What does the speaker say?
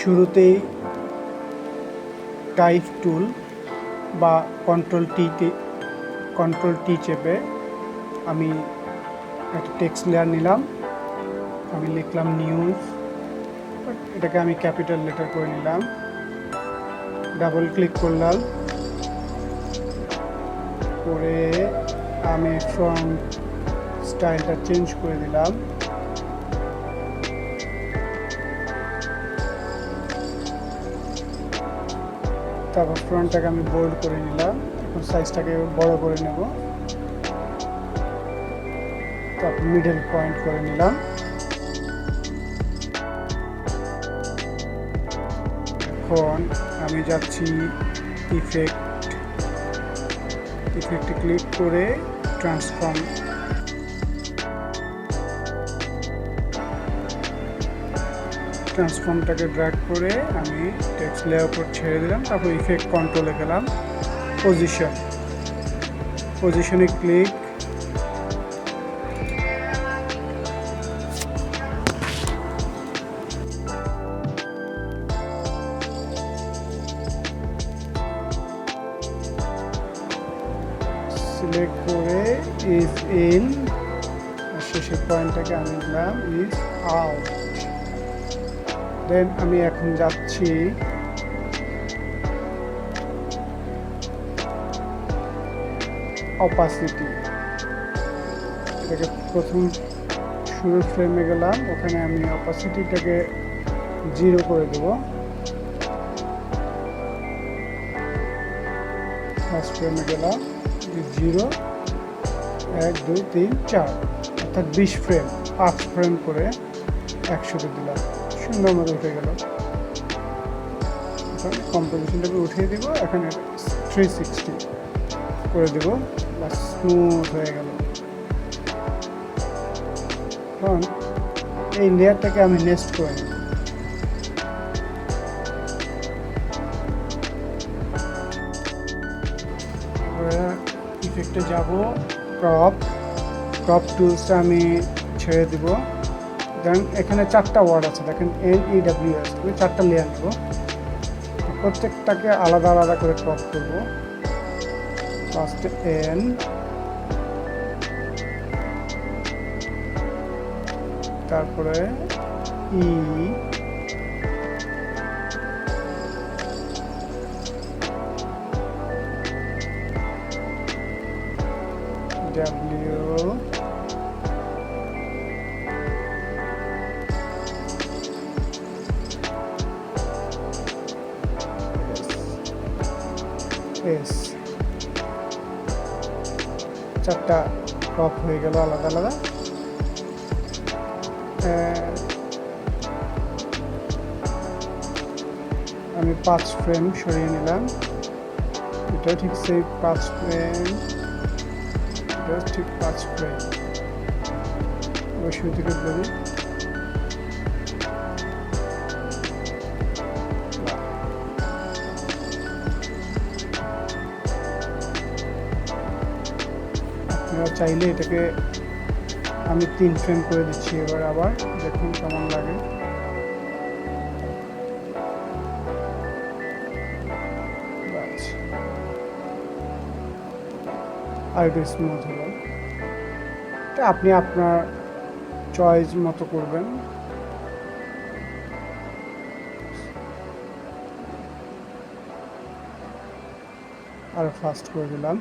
শুরুতেই টাইপ টুল বা control T চেপে আমি একটা টেক্সট লেয়ার নিলাম। আমি লিখলাম নিউজ, এটাকে আমি ক্যাপিটাল লেটার করে নিলাম। ডাবল ক্লিক করলাম, করে আমি ফন্ট স্টাইলটা চেঞ্জ করে দিলাম। তারপর ফ্রন্টটাকে আমি বোল্ড করে নিলাম। এখন সাইজটাকে বড় করে নেব। তারপর মিডল পয়েন্ট করে নিলাম। এখন আমি যাচ্ছি ইফেক্টে ক্লিক করে ট্রান্সফর্মটাকে ড্র্যাগ করে আমি টেক্সট লেয়ার উপর ছেড়ে দিলাম। তারপর ইফেক্ট কন্ট্রোলে গেলাম, পজিশনে ক্লিক, সিলেক্ট করে ইজ ইন, শেষের পয়েন্টটাকে আমি দিলাম ইজ আউট। দেন আমি এখন যাচ্ছি অপাসিটি, এটাকে প্রথম শুরুর ফ্রেমে গেলাম, ওখানে আমি অপাসিটিটাকে 0 করে দেব। ফার্স্ট ফ্রেমে গেলাম, 0 1 2 3 4, অর্থাৎ 20 ফ্রেম, 5 ফ্রেম করে 100 দিলাম, সুন্দর মতো উঠে গেল। এখন কম্পোজিশনটাকে উঠিয়ে দিব, এখানে 360 করে দেব, বাস স্মুথ হয়ে গেল। এখন এই লেয়ারটাকে আমি নেক্সট করে নেব। ইফেক্টে যাব, ক্রপ টুলসটা আমি ছেড়ে দিব। দেন এখানে 4টা ওয়ার্ড আছে, দেখেন NEWS, আমি 4টা লেয়ার নেব, প্রত্যেকটাকে আলাদা আলাদা করে ক্রপ করব। ফার্স্টে N, তারপরে E, W, S, 4টা ক্রপ হয়ে গেল আলাদা আলাদা। আমি 5 ফ্রেম সরিয়ে নিলাম, এটা ঠিক সেই 5 ফ্রেম, এটা ঠিক 5 ফ্রেম, শুরু থেকে বলি। আপনারা চাইলে এটাকে আমি 3 ফ্রেম করে দিচ্ছি, এবার আবার দেখুন কেমন লাগে। আর একটু স্মুথ হলো, এটা আপনি আপনার চয়েস মতো করবেন। আর ফাস্ট করে দিলাম।